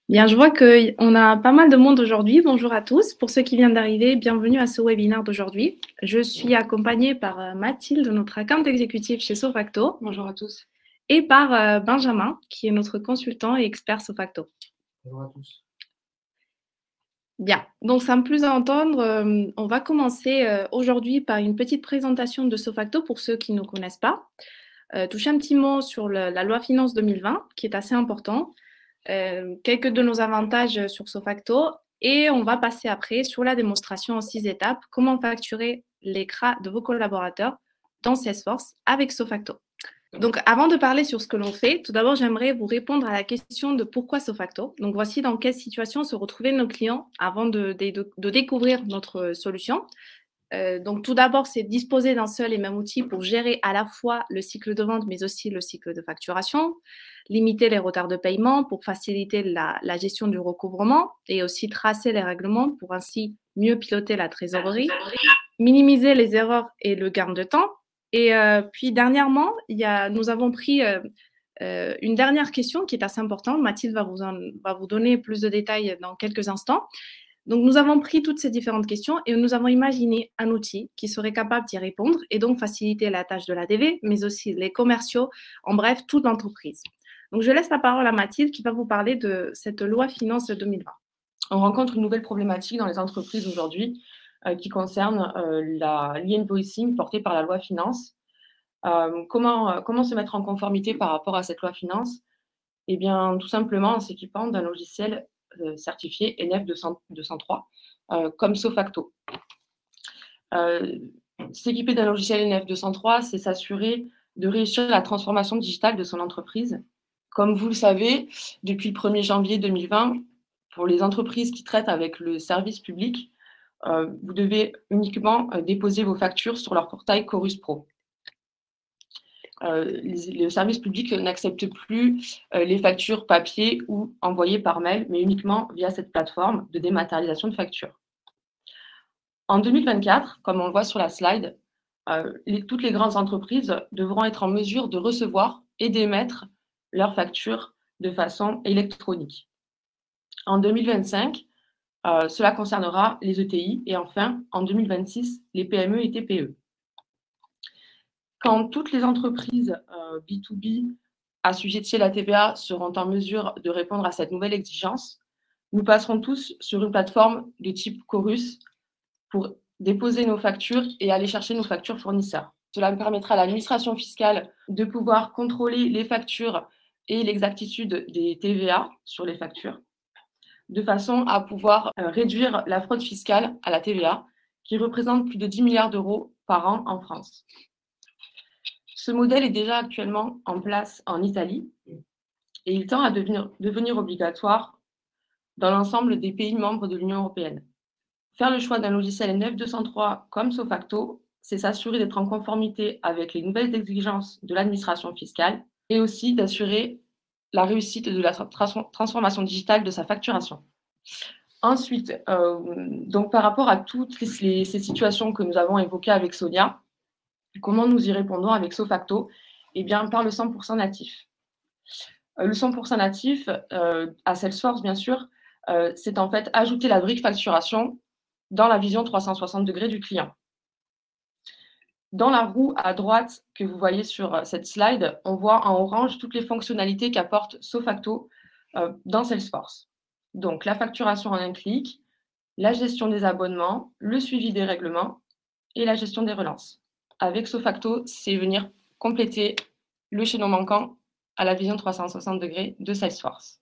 Bien, je vois qu'on a pas mal de monde aujourd'hui. Bonjour à tous. Pour ceux qui viennent d'arriver, bienvenue à ce webinaire d'aujourd'hui. Je suis accompagnée par Mathilde, notre account exécutive chez Sofacto. Bonjour à tous. Et par Benjamin, qui est notre consultant et expert Sofacto. Bonjour à tous. Bien, donc sans plus à entendre, on va commencer aujourd'hui par une petite présentation de Sofacto pour ceux qui ne connaissent pas. Toucher un petit mot sur la loi Finance 2020, qui est assez important. Quelques de nos avantages sur Sofacto et on va passer après sur la démonstration en 6 étapes, comment facturer les CRA de vos collaborateurs dans Salesforce avec Sofacto. Donc, avant de parler sur ce que l'on fait, tout d'abord, j'aimerais vous répondre à la question de pourquoi Sofacto. Donc, voici dans quelle situation se retrouvaient nos clients avant de découvrir notre solution. Donc, tout d'abord, c'est disposer d'un seul et même outil pour gérer à la fois le cycle de vente, mais aussi le cycle de facturation, limiter les retards de paiement pour faciliter la gestion du recouvrement et aussi tracer les règlements pour ainsi mieux piloter la trésorerie, minimiser les erreurs et le gain de temps. Et puis, dernièrement, nous avons pris une dernière question qui est assez importante. Mathilde va vous donner plus de détails dans quelques instants. Donc, nous avons pris toutes ces différentes questions et nous avons imaginé un outil qui serait capable d'y répondre et donc faciliter la tâche de la DV, mais aussi les commerciaux, en bref, toute l'entreprise. Donc, je laisse la parole à Mathilde qui va vous parler de cette loi Finance 2020. On rencontre une nouvelle problématique dans les entreprises aujourd'hui qui concerne l'e-invoicing porté par la loi Finance. Comment se mettre en conformité par rapport à cette loi Finance? Eh bien, tout simplement en s'équipant d'un logiciel certifié NF 203 comme Sofacto. S'équiper d'un logiciel NF 203, c'est s'assurer de réussir la transformation digitale de son entreprise. Comme vous le savez, depuis le 1er janvier 2020, pour les entreprises qui traitent avec le service public, vous devez uniquement déposer vos factures sur leur portail Chorus Pro. Le service public n'accepte plus les factures papier ou envoyées par mail, mais uniquement via cette plateforme de dématérialisation de factures. En 2024, comme on le voit sur la slide, toutes les grandes entreprises devront être en mesure de recevoir et d'émettre leurs factures de façon électronique. En 2025, cela concernera les ETI et enfin, en 2026, les PME et TPE. Quand toutes les entreprises B2B assujetties à la TVA seront en mesure de répondre à cette nouvelle exigence, nous passerons tous sur une plateforme de type Chorus pour déposer nos factures et aller chercher nos factures fournisseurs. Cela permettra à l'administration fiscale de pouvoir contrôler les factures et l'exactitude des TVA sur les factures, de façon à pouvoir réduire la fraude fiscale à la TVA, qui représente plus de 10 milliards d'euros par an en France. Ce modèle est déjà actuellement en place en Italie et il tend à devenir obligatoire dans l'ensemble des pays membres de l'Union européenne. Faire le choix d'un logiciel NF 203 comme Sofacto, c'est s'assurer d'être en conformité avec les nouvelles exigences de l'administration fiscale et aussi d'assurer la réussite de la transformation digitale de sa facturation. Ensuite, donc par rapport à toutes ces situations que nous avons évoquées avec Sonia, comment nous y répondons avec Sofacto? Eh bien, par le 100% natif. Le 100% natif, à Salesforce, bien sûr, c'est en fait ajouter la brique facturation dans la vision 360 degrés du client. Dans la roue à droite que vous voyez sur cette slide, on voit en orange toutes les fonctionnalités qu'apporte Sofacto dans Salesforce. Donc, la facturation en un clic, la gestion des abonnements, le suivi des règlements et la gestion des relances. Avec Sofacto, c'est venir compléter le chaînon manquant à la vision 360 degrés de Salesforce.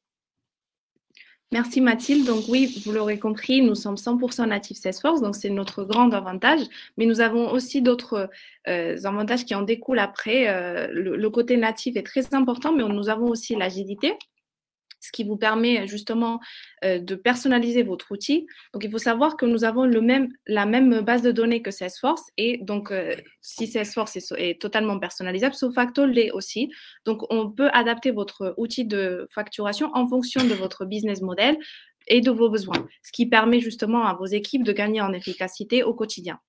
Merci Mathilde. Donc oui, vous l'aurez compris, nous sommes 100% natifs Salesforce, donc c'est notre grand avantage. Mais nous avons aussi d'autres avantages qui en découlent après. Le côté natif est très important, mais nous avons aussi l'agilité, ce qui vous permet justement de personnaliser votre outil. Donc, il faut savoir que nous avons la même base de données que Salesforce. Et donc, si Salesforce est totalement personnalisable, Sofacto l'est aussi. Donc, on peut adapter votre outil de facturation en fonction de votre business model et de vos besoins, ce qui permet justement à vos équipes de gagner en efficacité au quotidien.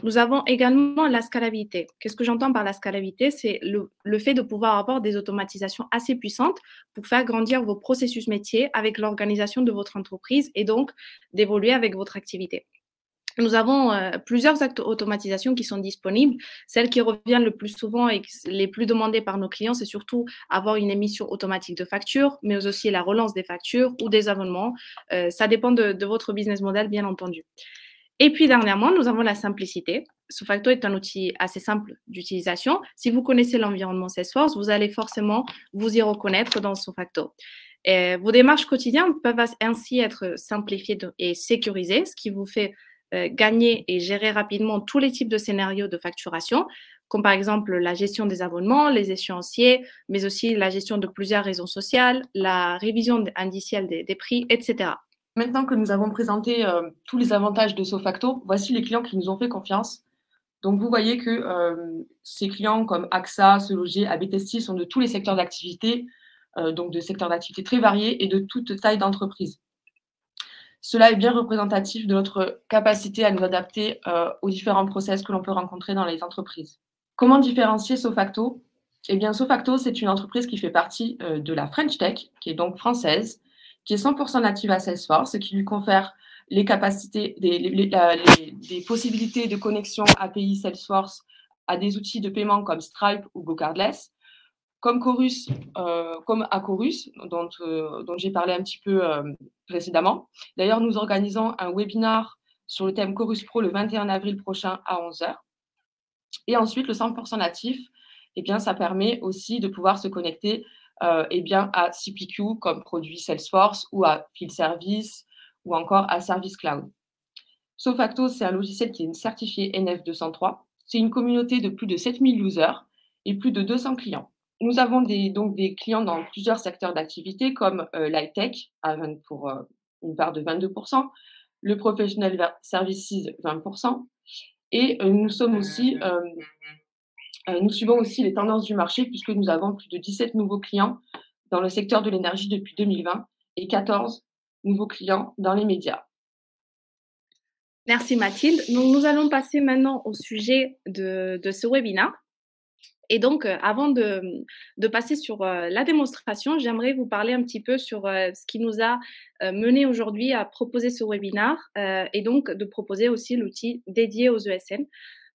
Nous avons également la scalabilité. Qu'est-ce que j'entends par la scalabilité? C'est le fait de pouvoir avoir des automatisations assez puissantes pour faire grandir vos processus métiers avec l'organisation de votre entreprise et donc d'évoluer avec votre activité. Nous avons plusieurs automatisations qui sont disponibles. Celles qui reviennent le plus souvent et les plus demandées par nos clients, c'est surtout avoir une émission automatique de factures, mais aussi la relance des factures ou des abonnements. Ça dépend de votre business model, bien entendu. Et puis, dernièrement, nous avons la simplicité. Sofacto est un outil assez simple d'utilisation. Si vous connaissez l'environnement Salesforce, vous allez forcément vous y reconnaître dans Sofacto. Vos démarches quotidiennes peuvent ainsi être simplifiées et sécurisées, ce qui vous fait gagner et gérer rapidement tous les types de scénarios de facturation, comme par exemple la gestion des abonnements, les échéanciers, mais aussi la gestion de plusieurs raisons sociales, la révision indicielle des prix, etc. Maintenant que nous avons présenté tous les avantages de Sofacto, voici les clients qui nous ont fait confiance. Donc, vous voyez que ces clients comme AXA, Se Loger, ABTST sont de tous les secteurs d'activité, donc de secteurs d'activité très variés et de toute taille d'entreprise. Cela est bien représentatif de notre capacité à nous adapter aux différents process que l'on peut rencontrer dans les entreprises. Comment différencier Sofacto? Eh bien, Sofacto, c'est une entreprise qui fait partie de la French Tech, qui est donc française, qui est 100% native à Salesforce et qui lui confère les capacités, des possibilités de connexion API Salesforce à des outils de paiement comme Stripe ou GoCardless, comme Chorus, comme Acorus, dont j'ai parlé un petit peu précédemment. D'ailleurs, nous organisons un webinar sur le thème Chorus Pro le 21 avril prochain à 11h. Et ensuite, le 100% natif, eh bien, ça permet aussi de pouvoir se connecter eh bien, à CPQ comme produit Salesforce ou à Field Service ou encore à Service Cloud. Sofacto, c'est un logiciel qui est certifié NF203. C'est une communauté de plus de 7000 users et plus de 200 clients. Nous avons donc des clients dans plusieurs secteurs d'activité comme l'high-tech pour une part de 22%, le professional services 20%, et nous suivons aussi les tendances du marché puisque nous avons plus de 17 nouveaux clients dans le secteur de l'énergie depuis 2020 et 14 nouveaux clients dans les médias. Merci Mathilde. Donc, nous allons passer maintenant au sujet de ce webinaire. Et donc, avant de passer sur la démonstration, j'aimerais vous parler un petit peu sur ce qui nous a mené aujourd'hui à proposer ce webinaire et donc de proposer aussi l'outil dédié aux ESN.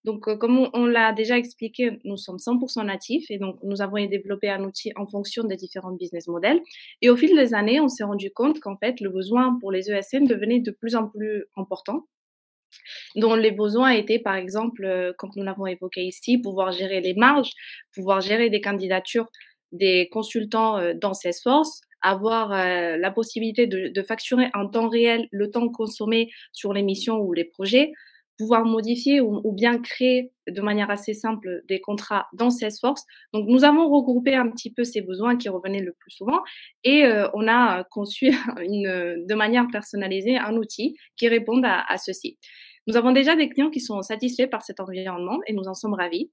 Donc, comme on l'a déjà expliqué, nous sommes 100% natifs et donc nous avons développé un outil en fonction des différents business models. Et au fil des années, on s'est rendu compte qu'en fait, le besoin pour les ESN devenait de plus en plus important, dont les besoins étaient, par exemple, comme nous l'avons évoqué ici, pouvoir gérer les marges, pouvoir gérer des candidatures des consultants dans Salesforce, avoir la possibilité de facturer en temps réel le temps consommé sur les missions ou les projets, pouvoir modifier ou bien créer de manière assez simple des contrats dans Salesforce. Donc, nous avons regroupé un petit peu ces besoins qui revenaient le plus souvent et on a conçu de manière personnalisée un outil qui réponde à ceci. Nous avons déjà des clients qui sont satisfaits par cet environnement et nous en sommes ravis.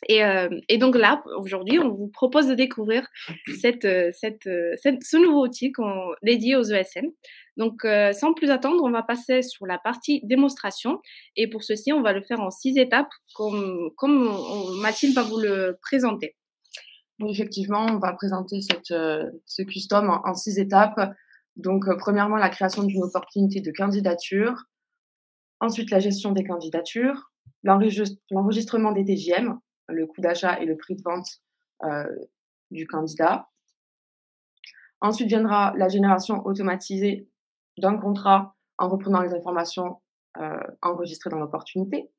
Et donc là, aujourd'hui, on vous propose de découvrir ce nouveau outil dédié aux ESN. Donc, sans plus attendre, on va passer sur la partie démonstration. Et pour ceci, on va le faire en 6 étapes, comme Mathilde va vous le présenter. Oui, effectivement, on va présenter ce custom en 6 étapes. Donc, premièrement, la création d'une opportunité de candidature. Ensuite, la gestion des candidatures, l'enregistrement des TJM, le coût d'achat et le prix de vente du candidat. Ensuite viendra la génération automatisée d'un contrat en reprenant les informations enregistrées dans l'opportunité,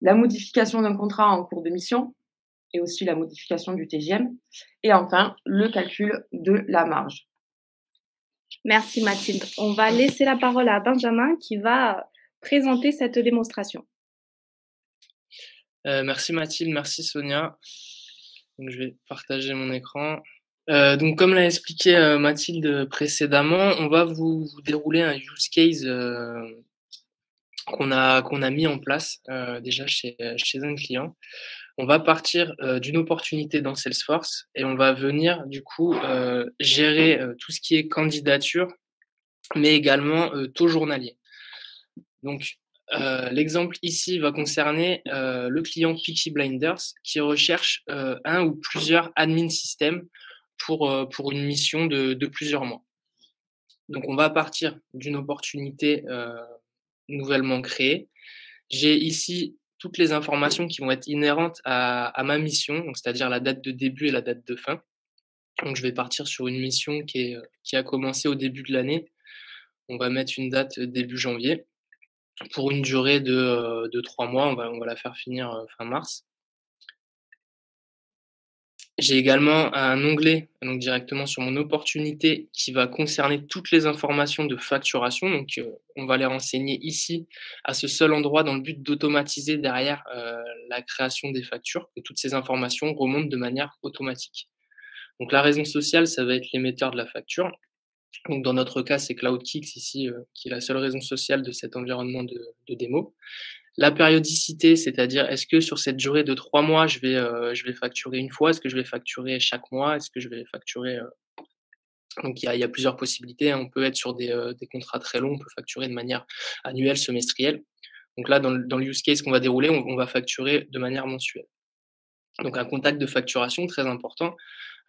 la modification d'un contrat en cours de mission et aussi la modification du TJM, et enfin le calcul de la marge. Merci Mathilde. On va laisser la parole à Benjamin qui va présenter cette démonstration. Merci Mathilde, merci Sonia. Donc, je vais partager mon écran. Donc, comme l'a expliqué Mathilde précédemment, on va vous dérouler un use case qu'on a mis en place déjà chez un client. On va partir d'une opportunité dans Salesforce et on va venir du coup gérer tout ce qui est candidature, mais également taux journalier. Donc, L'exemple ici va concerner le client Peaky Blinders qui recherche un ou plusieurs admin systèmes pour une mission de plusieurs mois. Donc on va partir d'une opportunité nouvellement créée. J'ai ici toutes les informations qui vont être inhérentes à ma mission, c'est-à-dire la date de début et la date de fin. Donc je vais partir sur une mission qui a commencé au début de l'année. On va mettre une date début janvier pour une durée de 3 mois. On va la faire finir fin mars. J'ai également un onglet donc directement sur mon opportunité qui va concerner toutes les informations de facturation. Donc, on va les renseigner ici à ce seul endroit dans le but d'automatiser derrière la création des factures, que toutes ces informations remontent de manière automatique. Donc, la raison sociale, ça va être l'émetteur de la facture. Donc, dans notre cas, c'est CloudKix ici, qui est la seule raison sociale de cet environnement de démo. La périodicité, c'est-à-dire est-ce que sur cette durée de 3 mois, je vais facturer une fois? Est-ce que je vais facturer chaque mois? Est-ce que je vais facturer, donc il y a plusieurs possibilités, hein. On peut être sur des contrats très longs, on peut facturer de manière annuelle, semestrielle. Donc là, dans le use case qu'on va dérouler, on va facturer de manière mensuelle. Donc un contact de facturation très important,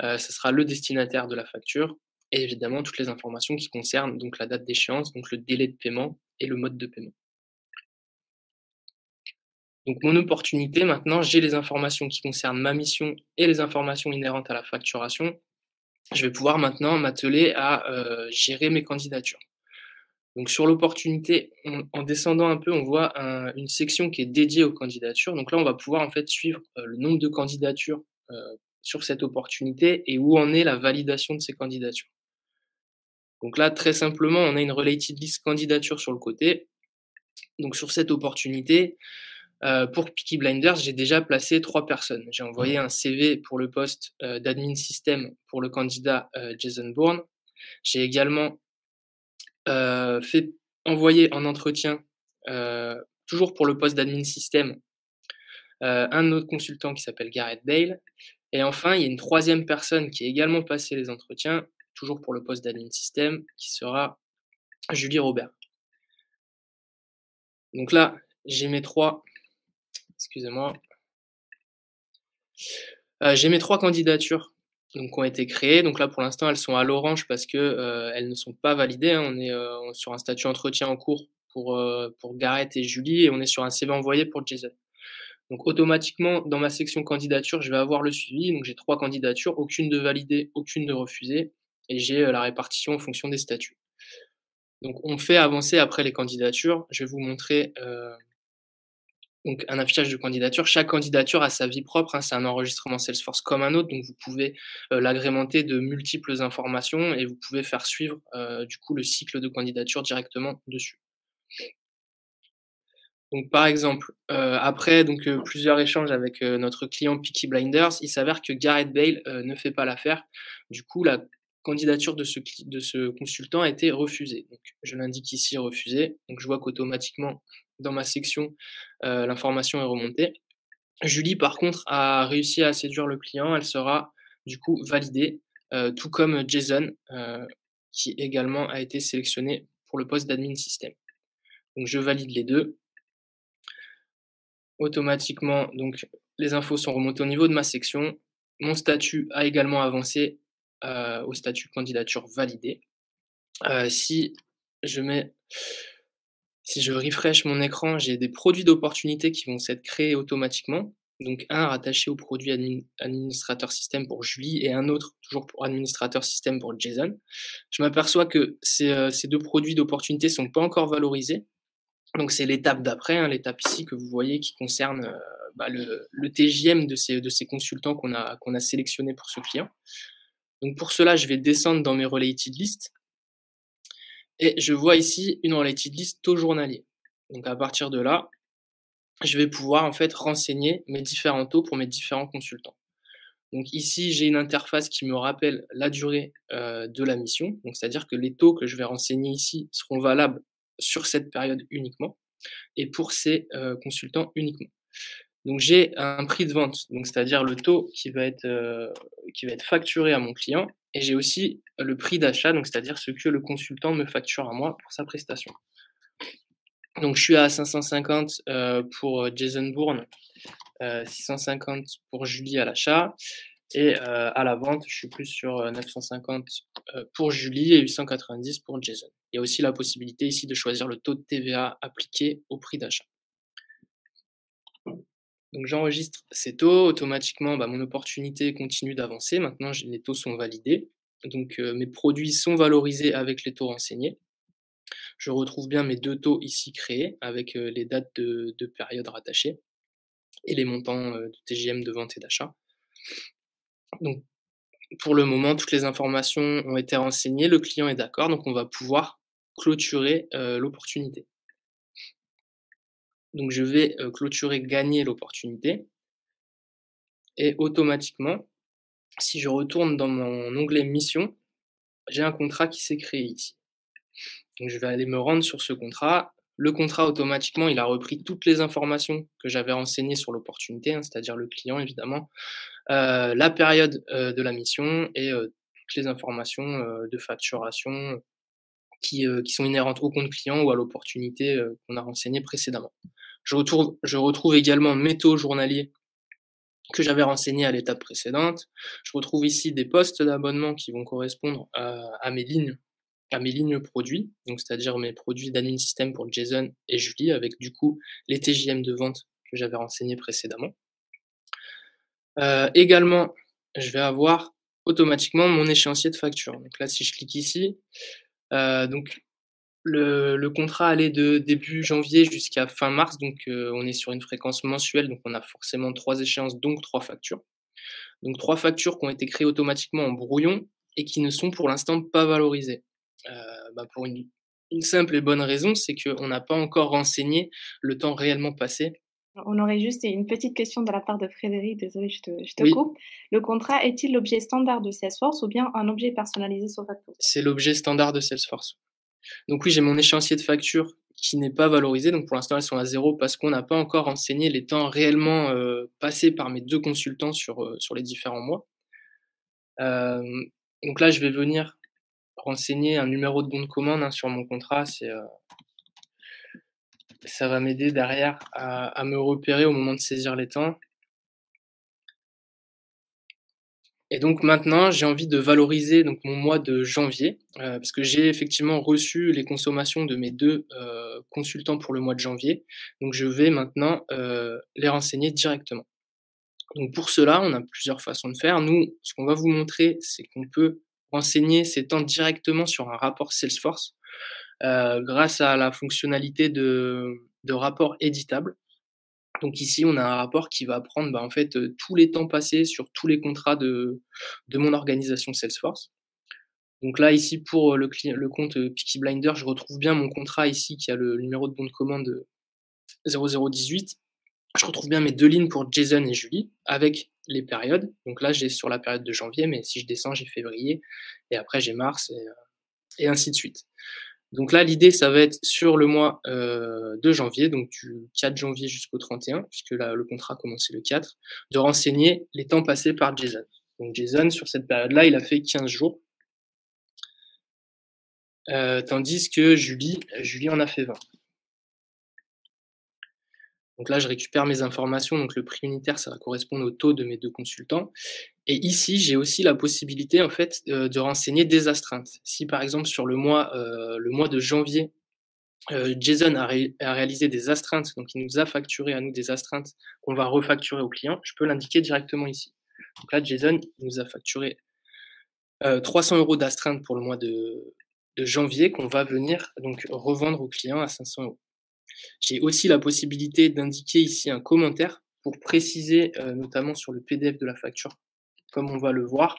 ce sera le destinataire de la facture et évidemment toutes les informations qui concernent donc la date d'échéance, donc le délai de paiement et le mode de paiement. Donc mon opportunité maintenant, j'ai les informations qui concernent ma mission et les informations inhérentes à la facturation. Je vais pouvoir maintenant m'atteler à gérer mes candidatures. Donc sur l'opportunité, en descendant un peu, on voit une section qui est dédiée aux candidatures. Donc là, on va pouvoir en fait suivre le nombre de candidatures sur cette opportunité et où en est la validation de ces candidatures. Donc là, très simplement, on a une related list candidature sur le côté. Donc sur cette opportunité, pour Peaky Blinders, j'ai déjà placé 3 personnes. J'ai envoyé un CV pour le poste d'admin système pour le candidat Jason Bourne. J'ai également fait envoyer en entretien, toujours pour le poste d'admin système, un autre consultant qui s'appelle Gareth Dale. Et enfin, il y a une 3e personne qui a également passé les entretiens, toujours pour le poste d'admin système, qui sera Julie Robert. Donc là, j'ai mes 3 excusez-moi. J'ai mes 3 candidatures donc qui ont été créées. Donc là, pour l'instant, elles sont à l'orange parce que, elles ne sont pas validées, hein. On est, sur un statut entretien en cours pour Gareth et Julie et on est sur un CV envoyé pour Jason. Donc automatiquement, dans ma section candidature, je vais avoir le suivi. Donc j'ai 3 candidatures, aucune de validée, aucune de refusée et j'ai, la répartition en fonction des statuts. Donc on fait avancer après les candidatures. Je vais vous montrer, donc un affichage de candidature. Chaque candidature a sa vie propre, hein, c'est un enregistrement Salesforce comme un autre, donc vous pouvez l'agrémenter de multiples informations et vous pouvez faire suivre du coup le cycle de candidature directement dessus. Donc par exemple, après donc plusieurs échanges avec notre client Peaky Blinders, il s'avère que Gareth Bale ne fait pas l'affaire. Du coup, la candidature de ce consultant a été refusée. Donc je l'indique ici refusé. Donc je vois qu'automatiquement dans ma section, l'information est remontée. Julie par contre a réussi à séduire le client, elle sera du coup validée, tout comme Jason, qui également a été sélectionné pour le poste d'admin système. Donc je valide les 2. Automatiquement, donc les infos sont remontées au niveau de ma section. Mon statut a également avancé au statut candidature validée. Si je refresh mon écran, j'ai des produits d'opportunité qui vont s'être créés automatiquement. Donc un rattaché au produit administrateur système pour Julie et un autre toujours pour administrateur système pour Jason. Je m'aperçois que ces 2 produits d'opportunité sont pas encore valorisés. Donc c'est l'étape d'après, hein, l'étape ici que vous voyez qui concerne le TJM de ces consultants qu'on a sélectionnés pour ce client. Donc pour cela, je vais descendre dans mes related lists et je vois ici une related list taux journalier. Donc à partir de là, je vais pouvoir en fait renseigner mes différents taux pour mes différents consultants. Donc ici, j'ai une interface qui me rappelle la durée de la mission. Donc c'est-à-dire que les taux que je vais renseigner ici seront valables sur cette période uniquement et pour ces consultants uniquement. Donc j'ai un prix de vente, donc c'est-à-dire le taux qui va être facturé à mon client et j'ai aussi le prix d'achat, donc c'est-à-dire ce que le consultant me facture à moi pour sa prestation. Donc, je suis à 550 pour Jason Bourne, 650 pour Julie à l'achat. Et à la vente, je suis plus sur 950 pour Julie et 890 pour Jason. Il y a aussi la possibilité ici de choisir le taux de TVA appliqué au prix d'achat. Donc j'enregistre ces taux, automatiquement mon opportunité continue d'avancer. Maintenant les taux sont validés, donc mes produits sont valorisés avec les taux renseignés. Je retrouve bien mes 2 taux ici créés avec les dates de période rattachées et les montants de TJM de vente et d'achat. Donc pour le moment, toutes les informations ont été renseignées, le client est d'accord, donc on va pouvoir clôturer l'opportunité. Donc je vais clôturer gagner l'opportunité et automatiquement, si je retourne dans mon onglet mission, j'ai un contrat qui s'est créé ici. Donc je vais aller me rendre sur ce contrat. Le contrat, automatiquement, il a repris toutes les informations que j'avais renseignées sur l'opportunité, c'est-à-dire le client évidemment, la période de la mission et toutes les informations de facturation qui sont inhérentes au compte client ou à l'opportunité qu'on a renseignée précédemment. Je retrouve également mes taux journaliers que j'avais renseignés à l'étape précédente. Je retrouve ici des postes d'abonnement qui vont correspondre à mes lignes produits, donc c'est-à-dire mes produits d'admin system pour Jason et Julie, avec du coup les TJM de vente que j'avais renseignés précédemment. Également, je vais avoir automatiquement mon échéancier de facture. Donc là, si je clique ici, donc le contrat allait de début janvier jusqu'à fin mars, donc on est sur une fréquence mensuelle, donc on a forcément 3 échéances, donc 3 factures. Donc 3 factures qui ont été créées automatiquement en brouillon et qui ne sont pour l'instant pas valorisées. Pour une simple et bonne raison, c'est qu'on n'a pas encore renseigné le temps réellement passé. On aurait juste une petite question de la part de Frédéric, désolée, je te Oui. coupe. Le contrat est-il l'objet standard de Salesforce ou bien un objet personnalisé Sofacto? C'est l'objet standard de Salesforce. Donc oui, j'ai mon échéancier de facture qui n'est pas valorisé, donc pour l'instant elles sont à 0 parce qu'on n'a pas encore renseigné les temps réellement passés par mes 2 consultants sur les différents mois. Donc là, je vais venir renseigner un numéro de bon de commande sur mon contrat, ça va m'aider derrière à me repérer au moment de saisir les temps. Et donc maintenant, j'ai envie de valoriser donc mon mois de janvier, parce que j'ai effectivement reçu les consommations de mes 2 consultants pour le mois de janvier. Donc je vais maintenant les renseigner directement. Donc pour cela, on a plusieurs façons de faire. Nous, ce qu'on va vous montrer, c'est qu'on peut renseigner ces temps directement sur un rapport Salesforce, grâce à la fonctionnalité de rapport éditable. Donc ici, on a un rapport qui va prendre en fait tous les temps passés sur tous les contrats de mon organisation Salesforce. Donc là, ici, pour le compte Peaky Blinders, je retrouve bien mon contrat ici qui a le numéro de bon de commande 0018. Je retrouve bien mes 2 lignes pour Jason et Julie avec les périodes. Donc là, j'ai sur la période de janvier, mais si je descends, j'ai février et après j'ai mars et ainsi de suite. Donc là, l'idée, ça va être sur le mois de janvier, donc du 4 janvier jusqu'au 31, puisque là, le contrat a commencé le 4, de renseigner les temps passés par Jason. Donc Jason, sur cette période-là, il a fait 15 jours, tandis que Julie en a fait 20. Donc là, je récupère mes informations, donc le prix unitaire, ça va correspondre au taux de mes 2 consultants. Et ici, j'ai aussi la possibilité en fait de renseigner des astreintes. Si par exemple sur le mois de janvier, Jason a réalisé des astreintes, donc il nous a facturé à nous des astreintes qu'on va refacturer au client, je peux l'indiquer directement ici. Donc là, Jason nous a facturé 300 € d'astreinte pour le mois de janvier qu'on va venir donc revendre au client à 500 €. J'ai aussi la possibilité d'indiquer ici un commentaire pour préciser, notamment sur le PDF de la facture, comme on va le voir,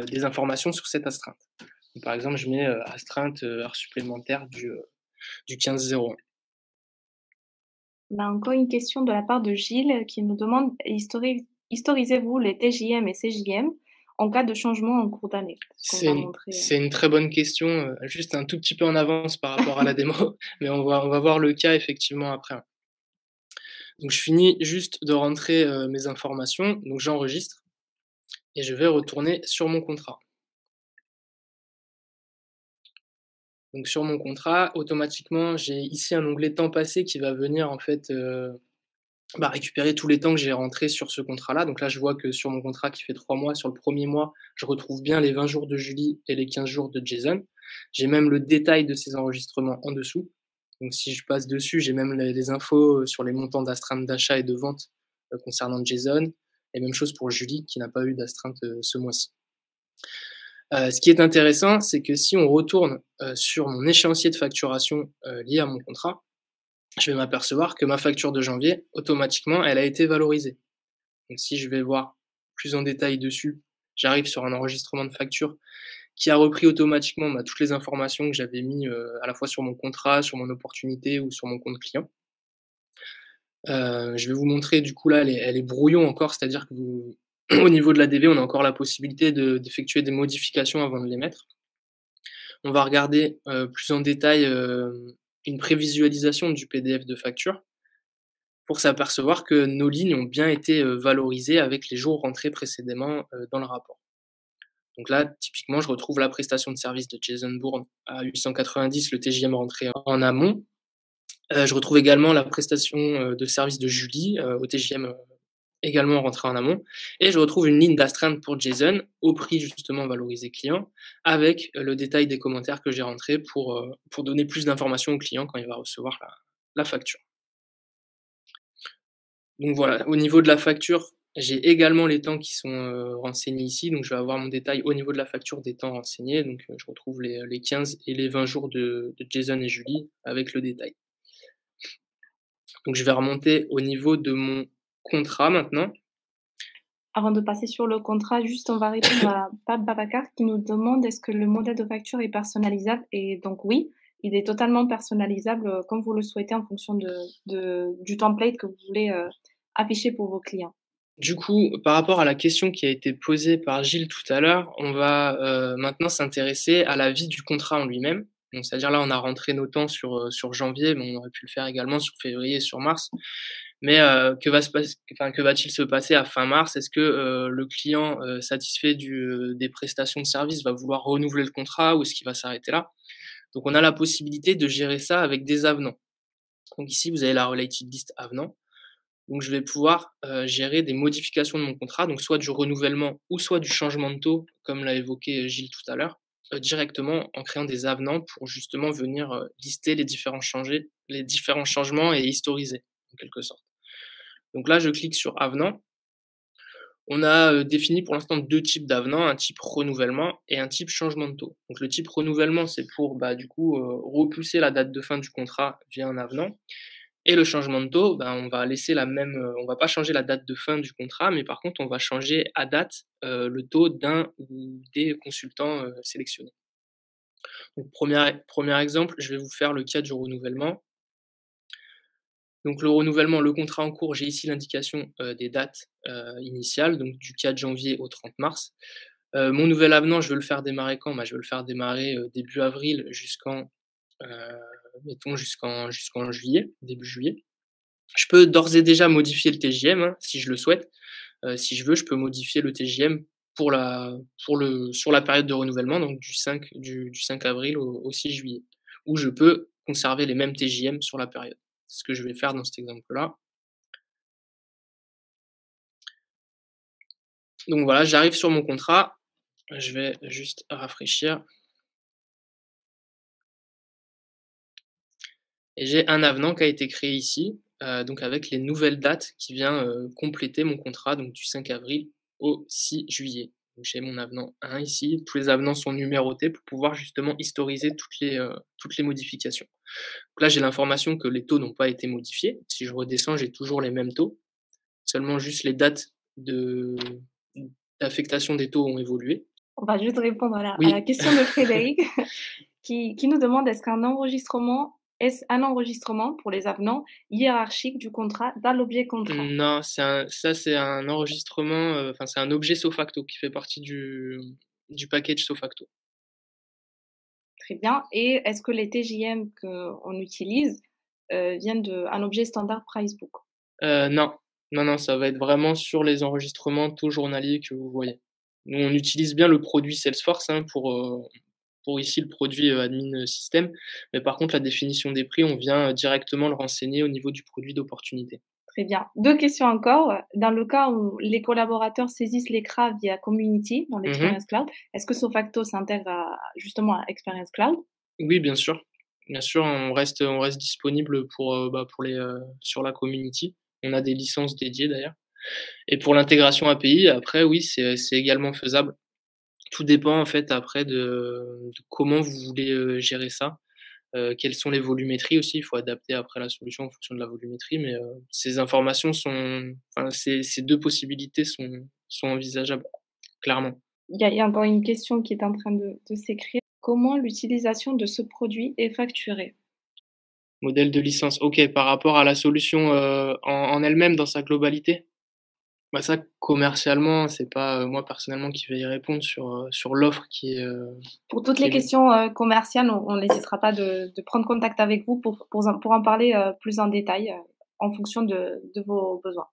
des informations sur cette astreinte. Donc, par exemple, je mets astreinte heure supplémentaire du 15-01. On a encore une question de la part de Gilles qui nous demande historisez-vous les TJM et CJM en cas de changement en cours d'année? C'est une très bonne question, juste un tout petit peu en avance par rapport à la démo, mais on va voir le cas effectivement après. Donc je finis juste de rentrer mes informations, donc j'enregistre et je vais retourner sur mon contrat. Donc sur mon contrat, automatiquement, j'ai ici un onglet temps passé qui va venir en fait, récupérer tous les temps que j'ai rentrés sur ce contrat-là. Donc là, je vois que sur mon contrat qui fait 3 mois, sur le premier mois, je retrouve bien les 20 jours de Julie et les 15 jours de Jason. J'ai même le détail de ces enregistrements en dessous. Donc si je passe dessus, j'ai même les infos sur les montants d'astreinte d'achat et de vente concernant Jason. Et même chose pour Julie qui n'a pas eu d'astreinte ce mois-ci. Ce qui est intéressant, c'est que si on retourne sur mon échéancier de facturation lié à mon contrat, je vais m'apercevoir que ma facture de janvier, automatiquement, elle a été valorisée. Donc si je vais voir plus en détail dessus, j'arrive sur un enregistrement de facture qui a repris automatiquement toutes les informations que j'avais mis à la fois sur mon contrat, sur mon opportunité ou sur mon compte client. Je vais vous montrer du coup là, elle est brouillon encore, c'est-à-dire que au niveau de la DV, on a encore la possibilité d'effectuer des modifications avant de les mettre. On va regarder plus en détail une prévisualisation du PDF de facture pour s'apercevoir que nos lignes ont bien été valorisées avec les jours rentrés précédemment dans le rapport. Donc là, typiquement, je retrouve la prestation de service de Jason Bourne à 890, le TJM rentré en amont. Je retrouve également la prestation de service de Julie au TJM également rentré en amont. Et je retrouve une ligne d'astreinte pour Jason au prix justement valorisé client avec le détail des commentaires que j'ai rentrés pour donner plus d'informations au client quand il va recevoir la facture. Donc voilà, au niveau de la facture, j'ai également les temps qui sont renseignés ici. Donc je vais avoir mon détail au niveau de la facture des temps renseignés. Donc je retrouve les 15 et les 20 jours de Jason et Julie avec le détail. Donc je vais remonter au niveau de mon contrat maintenant. Avant de passer sur le contrat, juste on va répondre à Pape Babacar qui nous demande est-ce que le modèle de facture est personnalisable? Et donc oui, il est totalement personnalisable comme vous le souhaitez en fonction du template que vous voulez afficher pour vos clients. Du coup, par rapport à la question qui a été posée par Gilles tout à l'heure, on va maintenant s'intéresser à la vie du contrat en lui-même. Donc, c'est-à-dire là, on a rentré nos temps sur janvier, mais on aurait pu le faire également sur février et sur mars. Mais que va-t-il se passer à fin mars? Est-ce que le client satisfait des prestations de service va vouloir renouveler le contrat ou est-ce qu'il va s'arrêter là? Donc, on a la possibilité de gérer ça avec des avenants. Donc ici, vous avez la related list avenant. Donc je vais pouvoir gérer des modifications de mon contrat, donc soit du renouvellement ou soit du changement de taux, comme l'a évoqué Gilles tout à l'heure, directement en créant des avenants pour justement venir lister les différents changements et historiser, en quelque sorte. Donc là, je clique sur avenant. On a défini pour l'instant 2 types d'avenants, un type renouvellement et un type changement de taux. Donc le type renouvellement, c'est pour repousser la date de fin du contrat via un avenant. Et le changement de taux, on va laisser on va pas changer la date de fin du contrat, mais par contre, on va changer à date le taux d'un ou des consultants sélectionnés. Donc, premier exemple, je vais vous faire le cas du renouvellement. Donc, le renouvellement, le contrat en cours, j'ai ici l'indication des dates initiales, donc du 4 janvier au 30 mars. Mon nouvel avenant, je veux le faire démarrer quand? Je veux le faire démarrer début avril jusqu'en juillet, début juillet. Je peux d'ores et déjà modifier le TJM si je le souhaite. Si je veux, je peux modifier le TJM sur la période de renouvellement, donc du 5 avril au 6 juillet. Ou je peux conserver les mêmes TJM sur la période. C'est ce que je vais faire dans cet exemple-là. Donc voilà, j'arrive sur mon contrat. Je vais juste rafraîchir. Et j'ai un avenant qui a été créé ici, donc avec les nouvelles dates qui vient compléter mon contrat, donc du 5 avril au 6 juillet. Donc j'ai mon avenant 1 ici, tous les avenants sont numérotés pour pouvoir justement historiser toutes les modifications. Donc là, j'ai l'information que les taux n'ont pas été modifiés. Si je redescends, j'ai toujours les mêmes taux, seulement juste les dates d'affectation des taux ont évolué. On va juste répondre à la question de Frédéric qui nous demande est-ce un enregistrement pour les avenants hiérarchiques du contrat dans l'objet contrat? Non, c'est un enregistrement, c'est un objet Sofacto qui fait partie du package Sofacto. Très bien. Et est-ce que les TJM qu'on utilise viennent d'un objet standard Pricebook? Non. Non, ça va être vraiment sur les enregistrements taux journaliers que vous voyez. Nous, on utilise bien le produit Salesforce pour pour ici le produit admin système. Mais par contre, la définition des prix, on vient directement le renseigner au niveau du produit d'opportunité. Très bien. 2 questions encore. Dans le cas où les collaborateurs saisissent l'écran via Community dans l'Experience Cloud, est-ce que Sofacto s'intègre justement à Experience Cloud? Oui, bien sûr. Bien sûr, on reste disponible pour les, sur la community. On a des licences dédiées d'ailleurs. Et pour l'intégration API, après, oui, c'est également faisable. Tout dépend en fait après de comment vous voulez gérer ça. Quelles sont les volumétries aussi, il faut adapter après la solution en fonction de la volumétrie, mais ces informations sont enfin ces 2 possibilités sont envisageables, clairement. Il y a encore une question qui est en train de s'écrire. Comment l'utilisation de ce produit est facturée? Modèle de licence, OK, par rapport à la solution, en elle-même dans sa globalité? Bah, ça commercialement, c'est pas, moi personnellement qui vais y répondre sur l'offre Pour toutes qui les est questions, commerciales, on n'hésitera pas de prendre contact avec vous pour en parler, plus en détail, en fonction de vos besoins.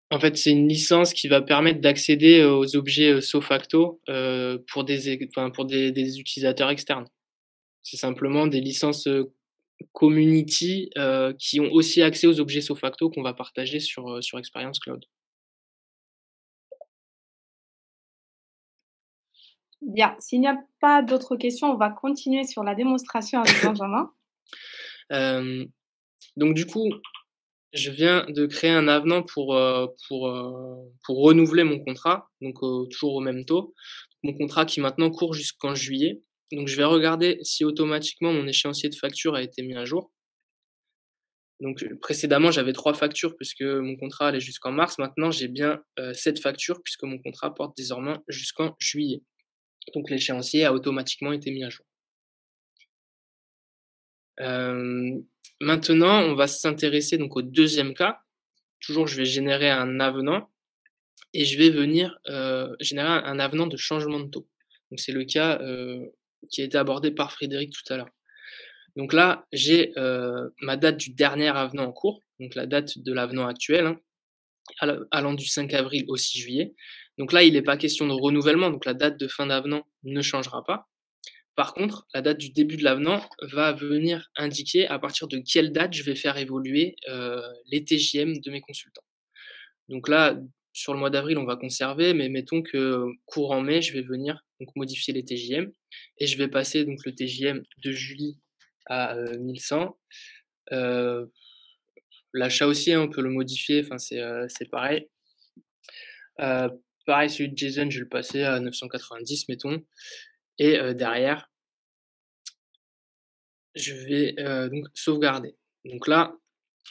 En fait, c'est une licence qui va permettre d'accéder aux objets, Sofacto, pour des utilisateurs externes. C'est simplement des licences, community, qui ont aussi accès aux objets Sofacto qu'on va partager sur Experience Cloud. Bien, s'il n'y a pas d'autres questions, on va continuer sur la démonstration avec Benjamin. Donc du coup, je viens de créer un avenant pour renouveler mon contrat, donc toujours au même taux. Mon contrat qui maintenant court jusqu'en juillet. Donc je vais regarder si automatiquement mon échéancier de facture a été mis à jour. Donc précédemment, j'avais 3 factures puisque mon contrat allait jusqu'en mars. Maintenant, j'ai bien 7 factures puisque mon contrat porte désormais jusqu'en juillet. Donc l'échéancier a automatiquement été mis à jour. Maintenant, on va s'intéresser donc au deuxième cas. Toujours, je vais générer un avenant et je vais venir, générer un avenant de changement de taux. Donc c'est le cas, qui a été abordé par Frédéric tout à l'heure. Donc là, j'ai, ma date du dernier avenant en cours, donc la date de l'avenant actuel, hein, allant du 5 avril au 6 juillet. Donc là, il n'est pas question de renouvellement, donc la date de fin d'avenant ne changera pas. Par contre, la date du début de l'avenant va venir indiquer à partir de quelle date je vais faire évoluer, les TJM de mes consultants. Donc là, sur le mois d'avril, on va conserver, mais mettons que courant mai, je vais venir donc modifier les TJM et je vais passer donc le TJM de Julie à 1100. L'achat aussi, hein, on peut le modifier, enfin c'est pareil. Pareil, celui de Jason, je vais le passer à 990, mettons. Et derrière, je vais donc sauvegarder. Donc là,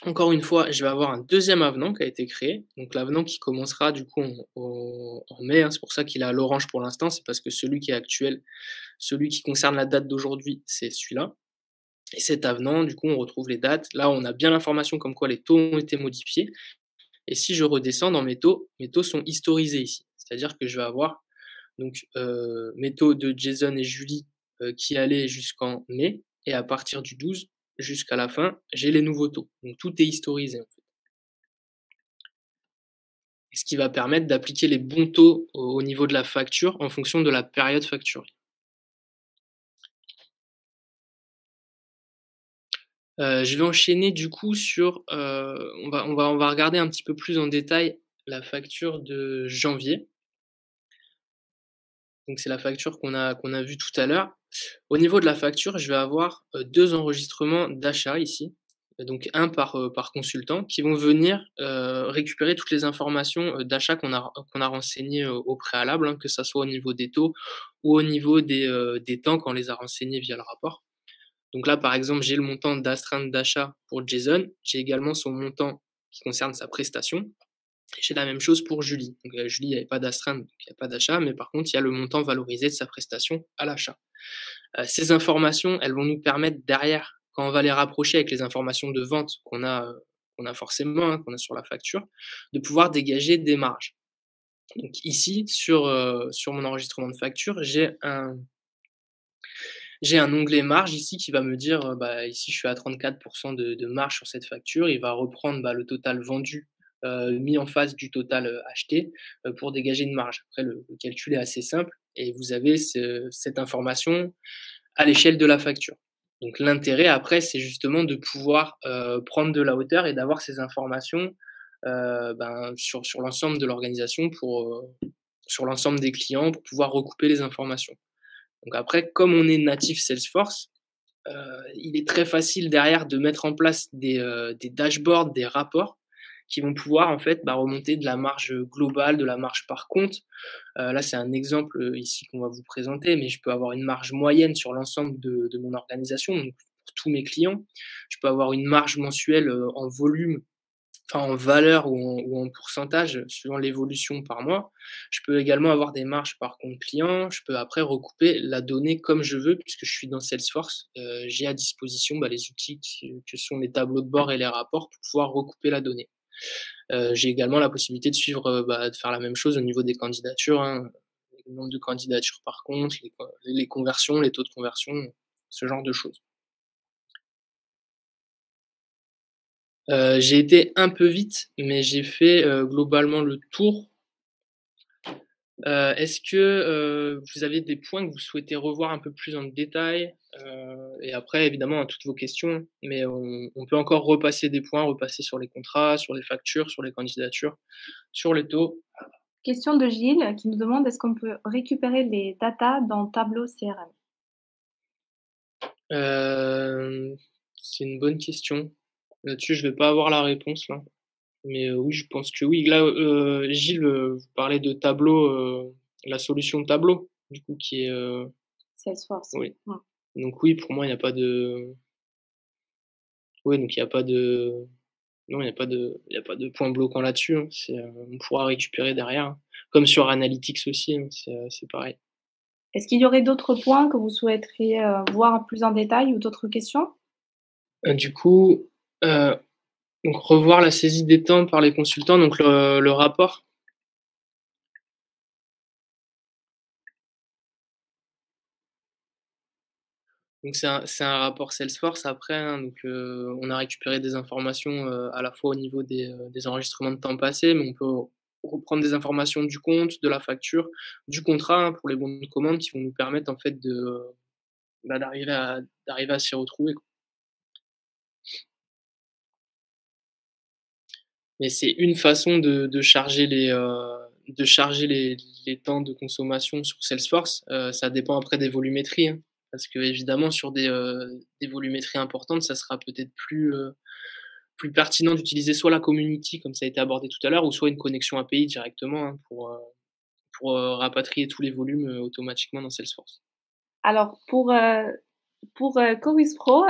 encore une fois, je vais avoir un deuxième avenant qui a été créé. Donc l'avenant qui commencera du coup en mai, hein, c'est pour ça qu'il est à l'orange pour l'instant, c'est parce que celui qui est actuel, celui qui concerne la date d'aujourd'hui, c'est celui-là. Et cet avenant, du coup, on retrouve les dates. Là, on a bien l'information comme quoi les taux ont été modifiés. Et si je redescends dans mes taux sont historisés ici. C'est-à-dire que je vais avoir donc mes taux de Jason et Julie qui allaient jusqu'en mai, et à partir du 12 jusqu'à la fin, j'ai les nouveaux taux. Donc tout est historisé en fait. Ce qui va permettre d'appliquer les bons taux au niveau de la facture en fonction de la période facturée. Je vais enchaîner du coup sur, on va regarder un petit peu plus en détail la facture de janvier. Donc c'est la facture qu'on a vue tout à l'heure. Au niveau de la facture, je vais avoir, 2 enregistrements d'achat ici, donc un par consultant qui vont venir, récupérer toutes les informations, d'achat qu'on a renseignées, au préalable, hein, que ça soit au niveau des taux ou au niveau des temps quand on les a renseignés via le rapport. Donc là, par exemple, j'ai le montant d'astreinte d'achat pour Jason, j'ai également son montant qui concerne sa prestation. J'ai la même chose pour Julie. Donc Julie, il n'y avait pas d'astreinte, donc il n'y a pas d'achat, mais par contre, il y a le montant valorisé de sa prestation à l'achat. Ces informations, elles vont nous permettre derrière, quand on va les rapprocher avec les informations de vente qu'on a forcément, hein, qu'on a sur la facture, de pouvoir dégager des marges. Donc ici, sur mon enregistrement de facture, j'ai un onglet marge ici qui va me dire, bah, ici je suis à 34 de marge sur cette facture. Il va reprendre, bah, le total vendu mis en face du total acheté pour dégager une marge. Après, le calcul est assez simple et vous avez cette information à l'échelle de la facture. Donc l'intérêt après, c'est justement de pouvoir prendre de la hauteur et d'avoir ces informations sur l'ensemble de l'organisation, sur l'ensemble des clients, pour pouvoir recouper les informations. Donc après, comme on est natif Salesforce, il est très facile derrière de mettre en place des dashboards, des rapports qui vont pouvoir en fait remonter de la marge globale, de la marge par compte. Là, c'est un exemple ici qu'on va vous présenter, mais je peux avoir une marge moyenne sur l'ensemble de mon organisation, donc pour tous mes clients. Je peux avoir une marge mensuelle en volume, enfin en valeur ou en pourcentage suivant l'évolution par mois. Je peux également avoir des marges par compte client. Je peux après recouper la donnée comme je veux puisque je suis dans Salesforce. J'ai à disposition les outils que sont les tableaux de bord et les rapports pour pouvoir recouper la donnée. J'ai également la possibilité de suivre, de faire la même chose au niveau des candidatures, hein, le nombre de candidatures par compte, les conversions, les taux de conversion, ce genre de choses. J'ai été un peu vite, mais j'ai fait globalement le tour. Est-ce que vous avez des points que vous souhaitez revoir un peu plus en détail? Et après, évidemment, toutes vos questions, mais on peut encore repasser des points, repasser sur les contrats, sur les factures, sur les candidatures, sur les taux. Question de Gilles qui nous demande est-ce qu'on peut récupérer les datas dans Tableau CRM? C'est une bonne question. Là-dessus, je vais pas avoir la réponse là. Mais oui, je pense que oui. Là, Gilles, vous parlez de Tableau, la solution Tableau, du coup, qui est Salesforce. oui. Ouais. Donc oui, pour moi, il n'y a pas de oui, donc il y a pas de non, il y a pas de point bloquant là-dessus, hein. On pourra récupérer derrière, hein. Comme sur Analytics aussi, hein, c'est pareil. Est-ce qu'il y aurait d'autres points que vous souhaiteriez voir plus en détail ou d'autres questions? Du coup, donc revoir la saisie des temps par les consultants, donc le rapport. Donc c'est un rapport Salesforce après, hein, donc on a récupéré des informations, à la fois au niveau des enregistrements de temps passés, mais on peut reprendre des informations du compte, de la facture, du contrat, hein, pour les bons de commande qui vont nous permettre en fait d'arriver à s'y retrouver, quoi. Mais c'est une façon de charger les temps de consommation sur Salesforce. Ça dépend après des volumétries, hein, parce qu'évidemment sur des volumétries importantes, ça sera peut-être plus pertinent d'utiliser soit la community comme ça a été abordé tout à l'heure, ou soit une connexion API directement, hein, pour rapatrier tous les volumes, automatiquement dans Salesforce. Alors pour Chorus Pro,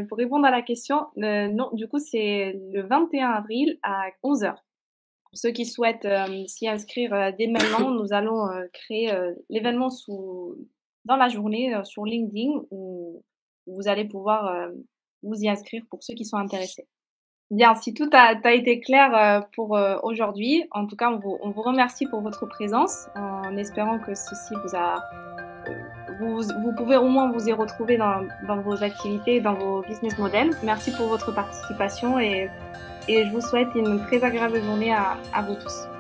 pour répondre à la question, non, du coup, c'est le 21 avril à 11h. Pour ceux qui souhaitent s'y inscrire dès maintenant, nous allons créer l'événement dans la journée sur LinkedIn où vous allez pouvoir vous y inscrire pour ceux qui sont intéressés. Bien, si tout a été clair pour aujourd'hui, en tout cas, on vous remercie pour votre présence en espérant que ceci vous a vous pouvez au moins vous y retrouver dans vos activités, dans vos business models. Merci pour votre participation et je vous souhaite une très agréable journée à vous tous.